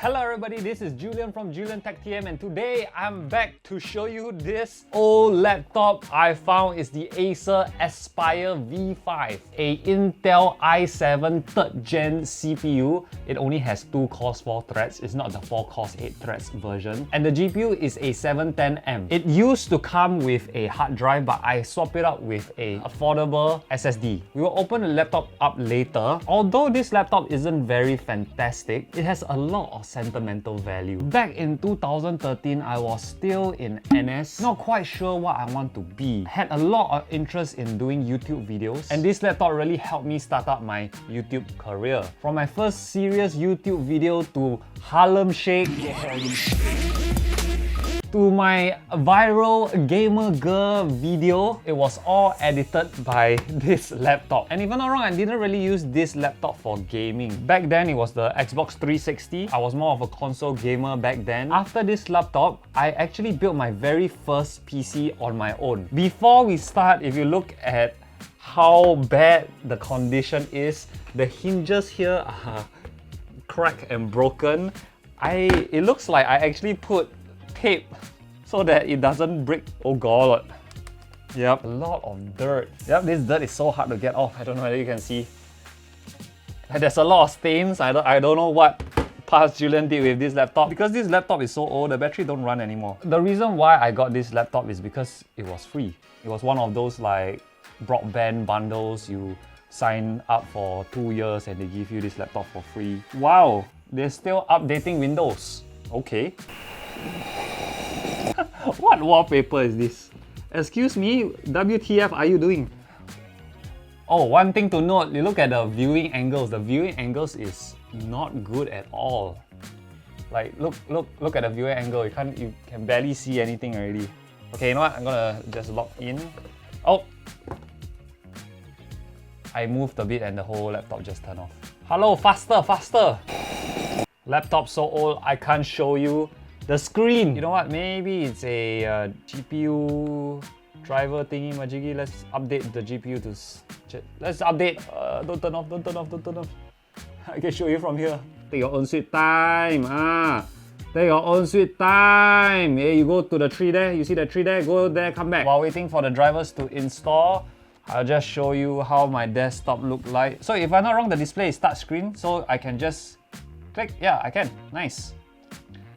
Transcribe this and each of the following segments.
Hello everybody, this is Julian from JulianTechTM and today I'm back to show you this old laptop I found. Is the Acer Aspire V5, a Intel i7 3rd gen CPU. It only has 2 cores 4 threads, it's not the 4 cores 8 threads version. And the GPU is a 710M. It used to come with a hard drive, but I swapped it out with a affordable SSD. We will open the laptop up later. Although this laptop isn't very fantastic, it has a lot of sentimental value. Back in 2013, I was still in NS, not quite sure what I want to be. Had a lot of interest in doing YouTube videos, and this laptop really helped me start up my YouTube career. From my first serious YouTube video to Harlem Shake, to my viral gamer girl video, it was all edited by this laptop. And if I'm not wrong, I didn't really use this laptop for gaming. Back then, it was the Xbox 360. I was more of a console gamer back then. After this laptop, I actually built my very first PC on my own. Before we start, if you look at how bad the condition is, the hinges here are cracked and broken. It looks like I actually put tape so that it doesn't break. Oh god. Yep, a lot of dirt. Yep, this dirt is so hard to get off. I don't know whether you can see. There's a lot of stains. I don't know what past Julian did with this laptop. Because this laptop is so old, the battery don't run anymore. The reason why I got this laptop is because it was free. It was one of those like broadband bundles. You sign up for 2 years and they give you this laptop for free. Wow, they're still updating Windows. Okay. What wallpaper is this? Excuse me, WTF are you doing? Oh, one thing to note, you look at the viewing angles. The viewing angles is not good at all. Like, look at the viewing angle. You can barely see anything already. Okay, you know what? I'm gonna just log in. Oh! I moved a bit and the whole laptop just turned off. Hello, faster, faster! Laptop so old, I can't show you the screen. You know what? Maybe it's a GPU driver thingy majiggy. Let's update the GPU to... Let's update. Don't turn off, don't turn off, don't turn off. I can show you from here. Take your own sweet time. Take your own sweet time. Hey, you go to the tree there. You see the tree there? Go there, come back. While waiting for the drivers to install, I'll just show you how my desktop looked like. So if I'm not wrong, the display is touchscreen, so I can just click. Yeah, I can. Nice.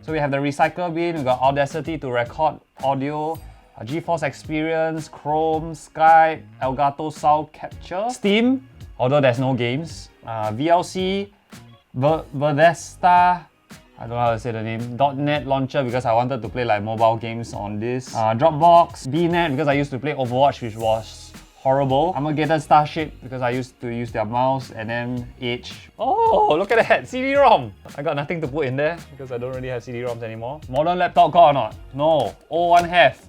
So we have the recycle bin, we got Audacity to record audio, GeForce Experience, Chrome, Skype, Elgato Sound Capture, Steam, although there's no games, VLC, Bethesda, I don't know how to say the name, .NET Launcher because I wanted to play like mobile games on this, Dropbox, BNet because I used to play Overwatch, which was horrible. Armageddon Starship because I used to use their mouse, and then Edge. Oh, look at that, CD-ROM. I got nothing to put in there because I don't really have CD-ROMs anymore. Modern laptop got or not? No. Old one have.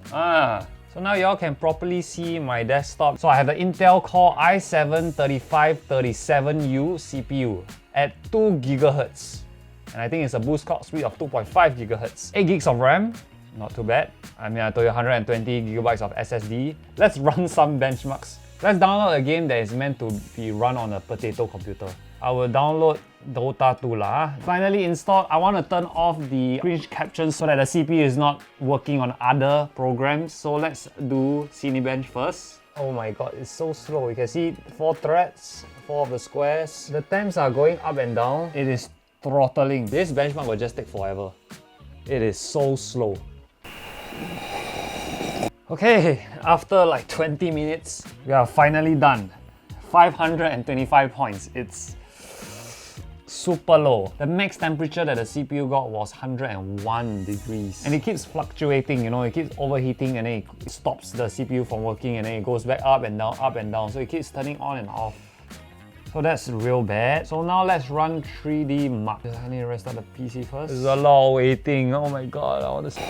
So now y'all can properly see my desktop. So I have the Intel Core i7-3537U CPU at 2 GHz. And I think it's a boost clock speed of 2.5 GHz. 8 gigs of RAM. Not too bad. I mean, I told you 120 GB of SSD. Let's run some benchmarks. Let's download a game that is meant to be run on a potato computer. I will download Dota 2 lah. Finally installed. I want to turn off the screen captions so that the CPU is not working on other programs. So let's do Cinebench first. Oh my god, it's so slow. You can see 4 threads, 4 of the squares. The temps are going up and down. It is throttling. This benchmark will just take forever. It is so slow. Okay, after like 20 minutes, we are finally done. 525 points. It's super low. The max temperature that the CPU got was 101 degrees. And it keeps fluctuating, you know, it keeps overheating and then it stops the CPU from working and then it goes back up and down, up and down. So it keeps turning on and off. So that's real bad. So now let's run 3D Mark. I need to restart the PC first. There's a lot of waiting. Oh my god, I want to see.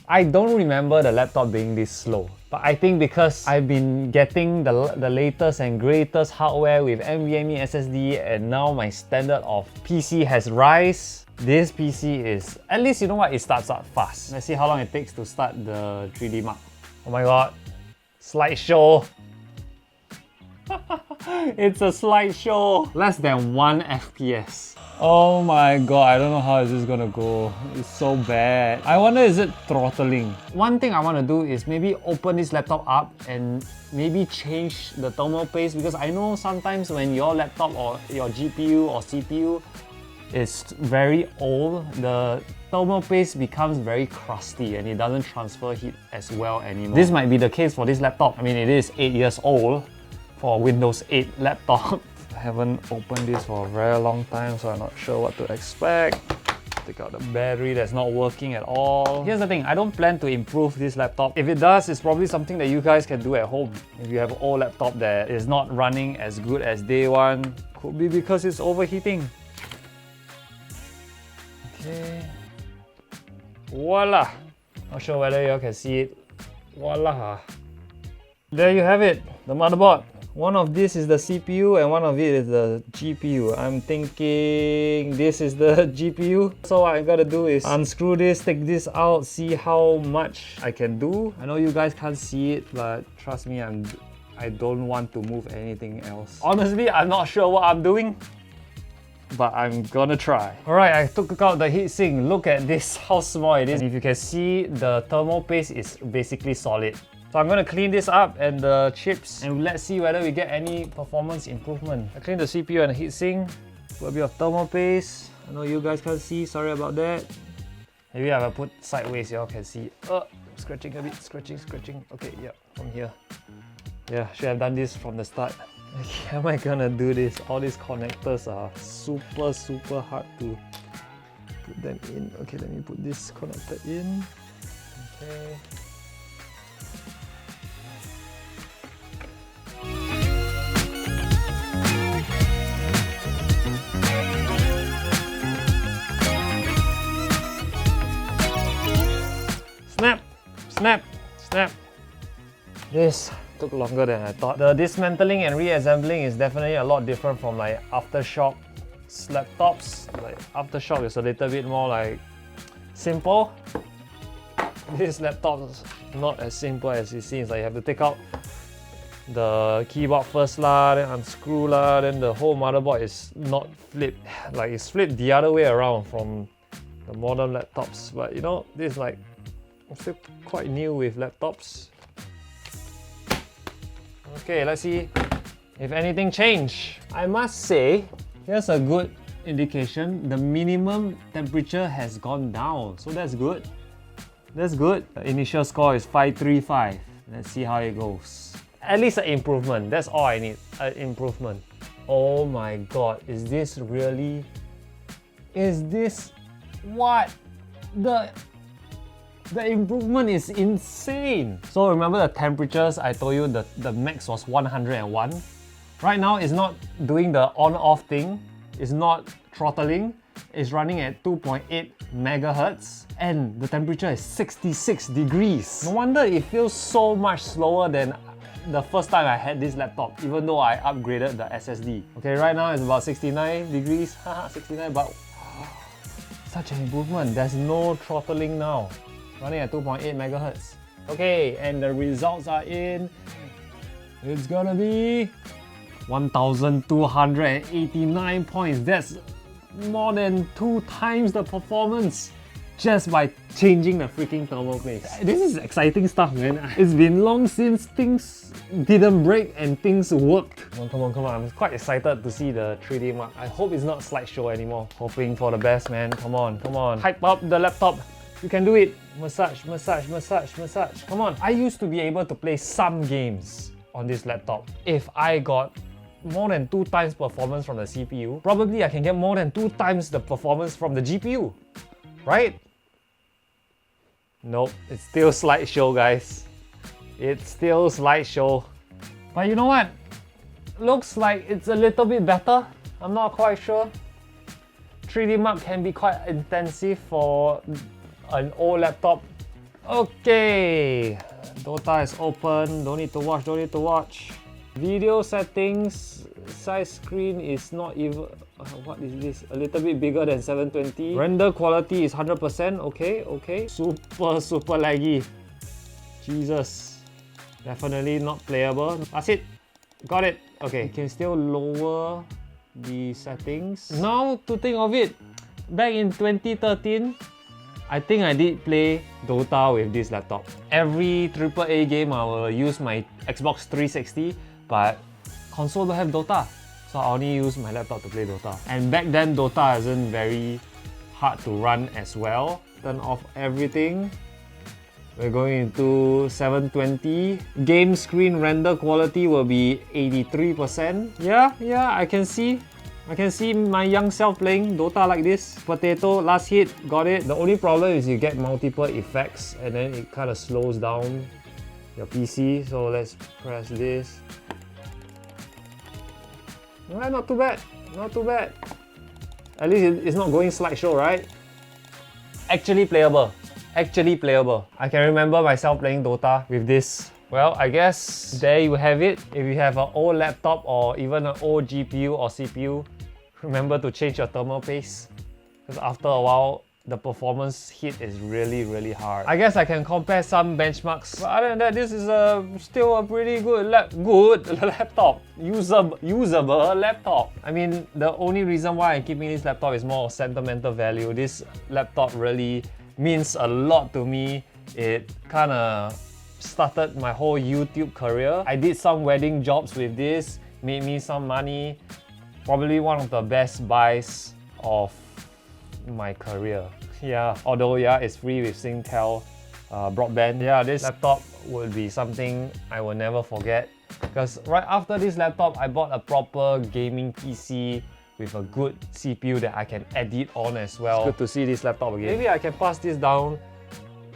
I don't remember the laptop being this slow. But I think because I've been getting the latest and greatest hardware with NVMe SSD and now my standard of PC has rise, this PC is, at least you know what, it starts up fast. Let's see how long it takes to start the 3D Mark. Oh my god. Slideshow. It's a slideshow. Less than 1 FPS. Oh my god, I don't know how is this gonna go. It's so bad. I wonder, is it throttling? One thing I want to do is maybe open this laptop up and maybe change the thermal paste, because I know sometimes when your laptop or your GPU or CPU is very old, the thermal paste becomes very crusty and it doesn't transfer heat as well anymore. This might be the case for this laptop. I mean, it is 8 years old for a Windows 8 laptop. I haven't opened this for a very long time, so I'm not sure what to expect. Take out the battery that's not working at all. Here's the thing, I don't plan to improve this laptop. If it does, it's probably something that you guys can do at home. If you have an old laptop that is not running as good as day one, could be because it's overheating. Okay. Voila! Not sure whether you all can see it. Voila! There you have it, the motherboard. One of this is the CPU and one of it is the GPU. I'm thinking this is the GPU. So what I gotta do is unscrew this, take this out, see how much I can do. I know you guys can't see it, but trust me, I don't want to move anything else. Honestly, I'm not sure what I'm doing, but I'm gonna try. Alright, I took out the heatsink. Look at this, how small it is. And if you can see, the thermal paste is basically solid. So I'm gonna clean this up and the chips, and let's see whether we get any performance improvement. I cleaned the CPU and the heatsink, put a bit of thermal paste. I know you guys can't see, sorry about that. Maybe I will put sideways, y'all can see. Scratching a bit, scratching. Okay, yeah, from here. Yeah, should have done this from the start. Okay, how am I gonna do this? All these connectors are super hard to put them in. Okay, let me put this connector in. Okay. Snap. This took longer than I thought. The dismantling and reassembling is definitely a lot different from like Aftershock laptops. Like Aftershock is a little bit more like simple. This laptop is not as simple as it seems. Like you have to take out the keyboard first lah, then unscrew lah, then the whole motherboard is not flipped. Like it's flipped the other way around from the modern laptops. But you know, this is like, I'm still quite new with laptops. Okay, let's see if anything changed. I must say, here's a good indication. The minimum temperature has gone down, so that's good. That's good. The initial score is 535. Let's see how it goes. At least an improvement. That's all I need. An improvement. Oh my god, is this really? Is this what? The improvement is insane. So remember the temperatures I told you the max was 101. Right now it's not doing the on-off thing. It's not throttling. It's running at 2.8 megahertz and the temperature is 66 degrees. No wonder it feels so much slower than the first time I had this laptop, even though I upgraded the SSD. Okay, right now it's about 69 degrees. 69, but such an improvement. There's no throttling now. Running at 2.8 megahertz. Okay, and the results are in. It's gonna be 1,289 points. That's more than 2 times the performance just by changing the freaking thermal paste. This is exciting stuff, man. It's been long since things didn't break and things worked. Come on. I'm quite excited to see the 3D mark. I hope it's not slideshow anymore. Hoping for the best, man. Come on. Hype up the laptop. You can do it. Massage. Come on. I used to be able to play some games on this laptop. If I got more than 2 times performance from the CPU, probably I can get more than 2 times the performance from the GPU, right? Nope, it's still slideshow, guys. It's still slideshow. But you know what? Looks like it's a little bit better. I'm not quite sure. 3D Mark can be quite intensive for an old laptop. Okay, Dota is open. Don't need to watch. Video settings, size screen is not even, what is this? A little bit bigger than 720. Render quality is 100%, okay. Super laggy. Jesus. Definitely not playable. That's it. got it. Okay, you can still lower the settings. Now to think of it, back in 2013, I think I did play Dota with this laptop. Every AAA game I will use my Xbox 360, but console don't have Dota. So I only use my laptop to play Dota. And back then Dota isn't very hard to run as well. Turn off everything. We're going into 720. Game screen render quality will be 83%. Yeah, I can see my young self playing Dota like this. Potato, last hit, got it. The only problem is you get multiple effects and then it kind of slows down your PC. So let's press this. Alright, not too bad. Not too bad. At least it's not going slideshow, right? Actually playable. Actually playable. I can remember myself playing Dota with this. Well, I guess there you have it. If you have an old laptop or even an old GPU or CPU, remember to change your thermal paste. Because after a while, the performance hit is really hard. I guess I can compare some benchmarks. But other than that, this is still a pretty good laptop. Usable laptop. I mean, the only reason why I'm keeping this laptop is more sentimental value. This laptop really means a lot to me. It kind of started my whole YouTube career. I did some wedding jobs with this, made me some money. Probably one of the best buys of my career. Yeah, although it's free with Singtel broadband. Yeah, this laptop would be something I will never forget. Because right after this laptop, I bought a proper gaming PC with a good CPU that I can edit on as well. It's good to see this laptop again. Maybe I can pass this down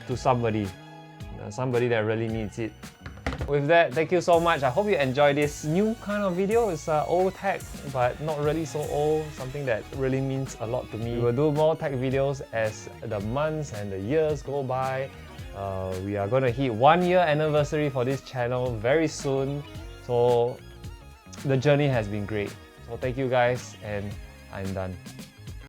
to somebody that really needs it. With that, thank you so much. I hope you enjoyed this new kind of video. It's old tech, but not really so old. Something that really means a lot to me. We will do more tech videos as the months and the years go by. We are going to hit 1 year anniversary for this channel very soon. So the journey has been great. So thank you guys, and I'm done.